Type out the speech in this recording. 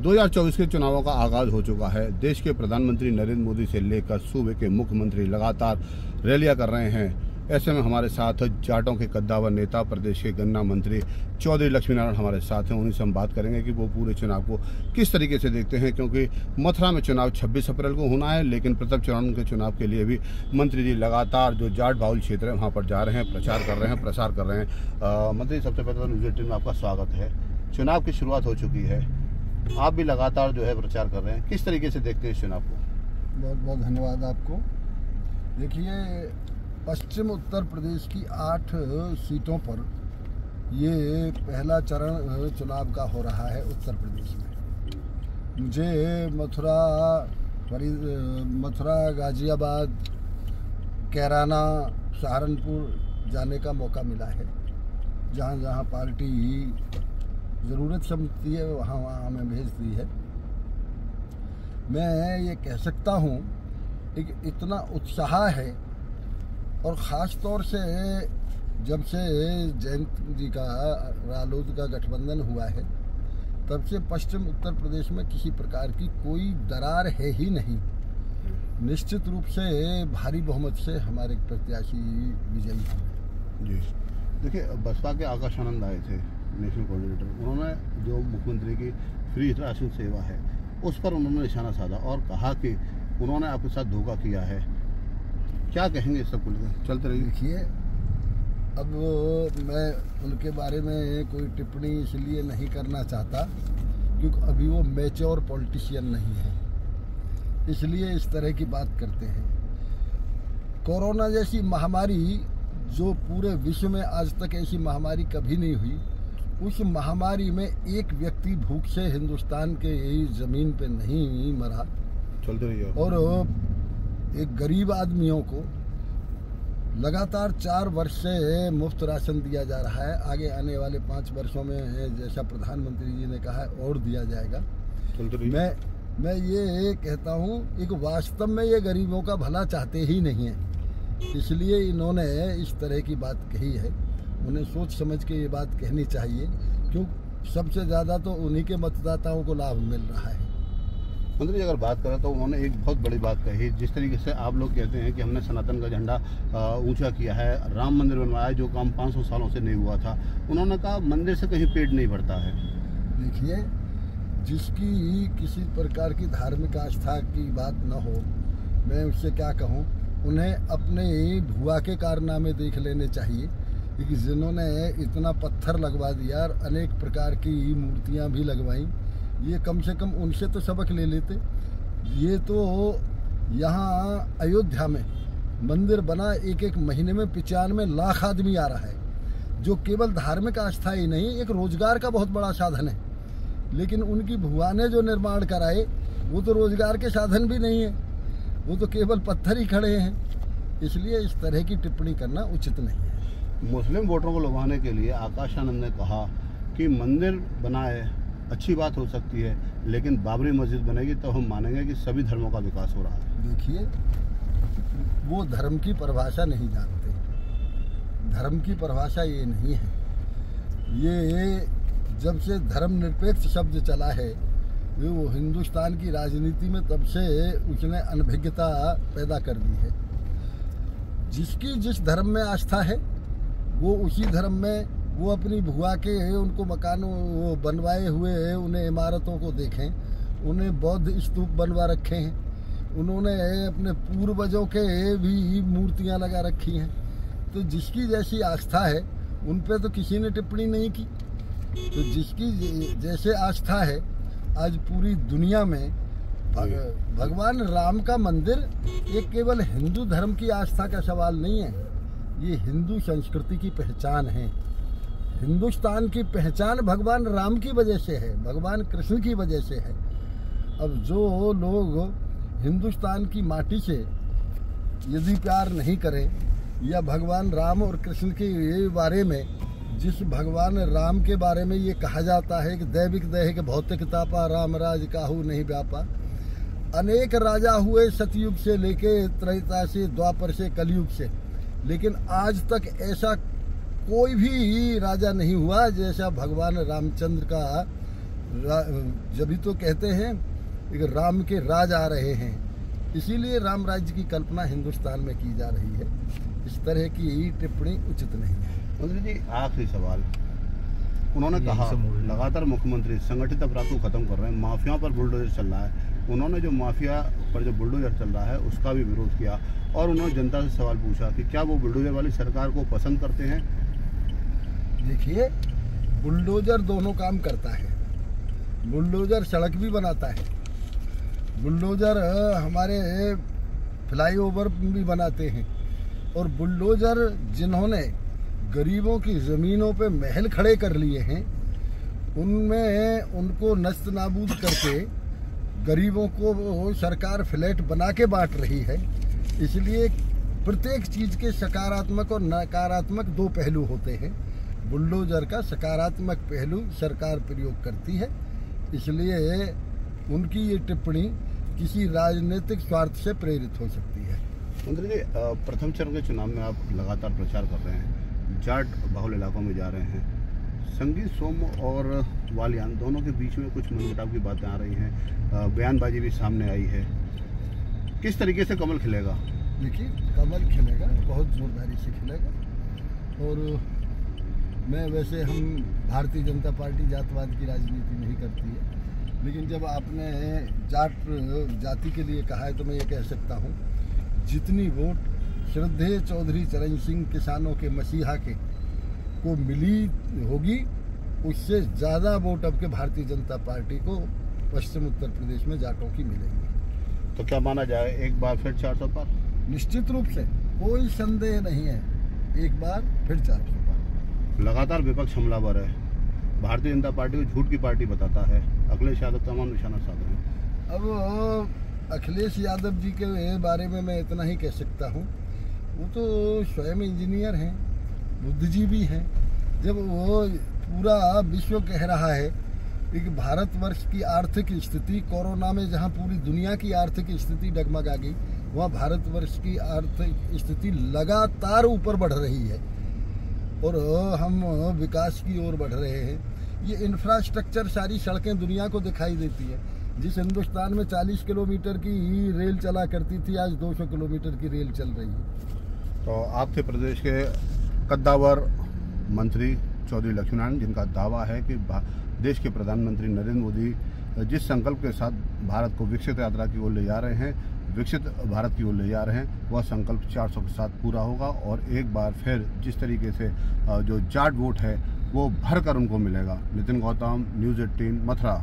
2024 के चुनावों का आगाज हो चुका है। देश के प्रधानमंत्री नरेंद्र मोदी से लेकर सूबे के मुख्यमंत्री लगातार रैलियां कर रहे हैं। ऐसे में हमारे साथ जाटों के कद्दावर नेता, प्रदेश के गन्ना मंत्री चौधरी लक्ष्मीनारायण हमारे साथ हैं। उन्हीं से हम बात करेंगे कि वो पूरे चुनाव को किस तरीके से देखते हैं, क्योंकि मथुरा में चुनाव 26 अप्रैल को होना है, लेकिन प्रथम चरण के चुनाव के लिए भी मंत्री जी लगातार जो जाट बाहुल क्षेत्र है वहाँ पर जा रहे हैं, प्रचार कर रहे हैं, प्रसार कर रहे हैं। मंत्री, सबसे पहले तो न्यूज़ 18 में आपका स्वागत है। चुनाव की शुरुआत हो चुकी है, आप भी लगातार जो है प्रचार कर रहे हैं, किस तरीके से देखते हैं इस चुनाव को? बहुत बहुत धन्यवाद आपको। देखिए, पश्चिम उत्तर प्रदेश की 8 सीटों पर ये पहला चरण चुनाव का हो रहा है उत्तर प्रदेश में। मुझे मथुरा, गाजियाबाद, कैराना, सहारनपुर जाने का मौका मिला है। जहाँ जहाँ पार्टी ज़रूरत समझती है वहाँ हमें भेजती है। मैं ये कह सकता हूँ कि इतना उत्साह है, और ख़ास तौर से जब से जयंत जी का रालोद का गठबंधन हुआ है, तब से पश्चिम उत्तर प्रदेश में किसी प्रकार की कोई दरार है ही नहीं। निश्चित रूप से भारी बहुमत से हमारे प्रत्याशी विजयी हुए। जी, देखिए, बसपा के आकाश आनंद आए थे, नेशनल कोऑर्डिनेटर। उन्होंने जो मुख्यमंत्री की फ्री राशन सेवा है उस पर उन्होंने निशाना साधा और कहा कि उन्होंने आपके साथ धोखा किया है। क्या कहेंगे इस सब को लेकर? चलते रहिए। देखिए, अब मैं उनके बारे में कोई टिप्पणी इसलिए नहीं करना चाहता क्योंकि अभी वो मैच्योर पॉलिटिशियन नहीं है, इसलिए इस तरह की बात करते हैं। कोरोना जैसी महामारी, जो पूरे विश्व में आज तक ऐसी महामारी कभी नहीं हुई, उस महामारी में एक व्यक्ति भूख से हिंदुस्तान के यही ज़मीन पे नहीं मरा। चलते रहिए। और एक गरीब आदमियों को लगातार 4 वर्ष से मुफ्त राशन दिया जा रहा है। आगे आने वाले 5 वर्षों में, जैसा प्रधानमंत्री जी ने कहा है, और दिया जाएगा। मैं ये कहता हूँ कि वास्तव में ये गरीबों का भला चाहते ही नहीं है, इसलिए इन्होंने इस तरह की बात कही है। उन्हें सोच समझ के ये बात कहनी चाहिए, क्यों सबसे ज़्यादा तो उन्हीं के मतदाताओं को लाभ मिल रहा है। मंत्री जी, अगर बात करें तो उन्होंने एक बहुत बड़ी बात कही, जिस तरीके से आप लोग कहते हैं कि हमने सनातन का झंडा ऊंचा किया है, राम मंदिर बनवाया जो काम 500 सालों से नहीं हुआ था। उन्होंने कहा मंदिर से कहीं पेट नहीं भरता है। देखिए, जिसकी किसी प्रकार की धार्मिक आस्था की बात न हो, मैं उससे क्या कहूँ, उन्हें अपने भुआ के कारनामे देख लेने चाहिए कि जिन्होंने इतना पत्थर लगवा दिया और अनेक प्रकार की मूर्तियाँ भी लगवाई, ये कम से कम उनसे तो सबक ले लेते। ये तो यहाँ अयोध्या में मंदिर बना, एक महीने में 95 लाख आदमी आ रहा है, जो केवल धार्मिक आस्था ही नहीं, एक रोजगार का बहुत बड़ा साधन है। लेकिन उनकी भुआ ने जो निर्माण कराए वो तो रोजगार के साधन भी नहीं है, वो तो केवल पत्थर ही खड़े हैं। इसलिए इस तरह की टिप्पणी करना उचित नहीं है। मुस्लिम वोटरों को लुभाने के लिए आकाश आनंद ने कहा कि मंदिर बनाए, अच्छी बात हो सकती है, लेकिन बाबरी मस्जिद बनेगी तो हम मानेंगे कि सभी धर्मों का विकास हो रहा है। देखिए, वो धर्म की परिभाषा नहीं जानते। धर्म की परिभाषा ये नहीं है। ये जब से धर्मनिरपेक्ष शब्द चला है, वो हिंदुस्तान की राजनीति में, तब से उसने अनभिज्ञता पैदा कर दी है। जिसकी जिस धर्म में आस्था है वो उसी धर्म में, वो अपनी भुआ के उनको मकानों वो बनवाए हुए उन्हें इमारतों को देखें, उन्हें बौद्ध स्तूप बनवा रखे हैं, उन्होंने अपने पूर्वजों के भी मूर्तियां लगा रखी हैं। तो जिसकी जैसी आस्था है उन पे तो किसी ने टिप्पणी नहीं की। तो जिसकी जैसे आस्था है, आज पूरी दुनिया में भगवान राम का मंदिर एक केवल हिंदू धर्म की आस्था का सवाल नहीं है, ये हिंदू संस्कृति की पहचान है। हिंदुस्तान की पहचान भगवान राम की वजह से है, भगवान कृष्ण की वजह से है। अब जो लोग हिंदुस्तान की माटी से यदि प्यार नहीं करें, या भगवान राम और कृष्ण के बारे में, जिस भगवान राम के बारे में ये कहा जाता है कि दैविक दैहिक भौतिक तापा, राम राज काहू नहीं व्यापा, अनेक राजा हुए सतयुग से लेके त्रेता से, द्वापर से, कलयुग से, लेकिन आज तक ऐसा कोई भी राजा नहीं हुआ जैसा भगवान रामचंद्र का जब ही तो कहते हैं कि राम के राज आ रहे हैं, इसीलिए राम राज्य की कल्पना हिंदुस्तान में की जा रही है। इस तरह की टिप्पणी उचित नहीं है। मंत्री जी, आखिरी सवाल, उन्होंने कहा लगातार मुख्यमंत्री संगठित अपराध को खत्म कर रहे हैं, माफिया पर बुलडोजर चल रहा है। उन्होंने जो माफिया पर जो बुलडोजर चल रहा है उसका भी विरोध किया और उन्होंने जनता से सवाल पूछा कि क्या वो बुलडोजर वाली सरकार को पसंद करते हैं। देखिए, बुलडोजर दोनों काम करता है। बुलडोजर सड़क भी बनाता है, बुलडोजर हमारे फ्लाईओवर भी बनाते हैं, और बुलडोजर जिन्होंने गरीबों की ज़मीनों पे महल खड़े कर लिए हैं, उनमें उनको नस्त नाबूद करके गरीबों को सरकार फ्लैट बना के बांट रही है। इसलिए प्रत्येक चीज़ के सकारात्मक और नकारात्मक दो पहलू होते हैं। बुलडोजर का सकारात्मक पहलू सरकार प्रयोग करती है, इसलिए उनकी ये टिप्पणी किसी राजनीतिक स्वार्थ से प्रेरित हो सकती है। मंत्री जी, प्रथम चरण के चुनाव में आप लगातार प्रचार कर रहे हैं, जाट बहुल इलाकों में जा रहे हैं, संगीत सोम और वालियान दोनों के बीच में कुछ मनमुटाव की बातें आ रही हैं, बयानबाजी भी सामने आई है। किस तरीके से कमल खिलेगा? देखिए, कमल खिलेगा, बहुत जोरदारी से खिलेगा। और मैं वैसे हम भारतीय जनता पार्टी जातवाद की राजनीति नहीं करती है, लेकिन जब आपने जाट जाति के लिए कहा है तो मैं ये कह सकता हूँ, जितनी वोट श्रद्धेय चौधरी चरण सिंह किसानों के मसीहा के को मिली होगी, उससे ज़्यादा वोट अब के भारतीय जनता पार्टी को पश्चिम उत्तर प्रदेश में जाटों की मिलेंगी। तो क्या माना जाए, एक बार फिर 400 पार? निश्चित रूप से, कोई संदेह नहीं है, एक बार फिर 400 पार। लगातार विपक्ष हमलावर है, भारतीय जनता पार्टी को झूठ की पार्टी बताता है, अखिलेश यादव तमाम निशाना साध रहे हैं। अब अखिलेश यादव जी के बारे में मैं इतना ही कह सकता हूँ, वो तो स्वयं इंजीनियर हैं, बुद्धिजीवी हैं। जब वो पूरा विश्व कह रहा है कि भारतवर्ष की आर्थिक स्थिति कोरोना में, जहाँ पूरी दुनिया की आर्थिक स्थिति डगमगा गई, वहाँ भारतवर्ष की आर्थिक स्थिति लगातार ऊपर बढ़ रही है और हम विकास की ओर बढ़ रहे हैं। ये इंफ्रास्ट्रक्चर, सारी सड़कें दुनिया को दिखाई देती है। जिस हिंदुस्तान में 40 किलोमीटर की रेल चला करती थी, आज 200 किलोमीटर की रेल चल रही है। तो आप थे प्रदेश के कद्दावर मंत्री चौधरी लक्ष्मीनारायण, जिनका दावा है कि देश के प्रधानमंत्री नरेंद्र मोदी जिस संकल्प के साथ भारत को विकसित यात्रा की ओर ले जा रहे हैं, विकसित भारत की ओर ले जा रहे हैं, वह संकल्प 400 के साथ पूरा होगा और एक बार फिर जिस तरीके से जो जाट वोट है वो भर कर उनको मिलेगा। नितिन गौतम, न्यूज़ 18, मथुरा।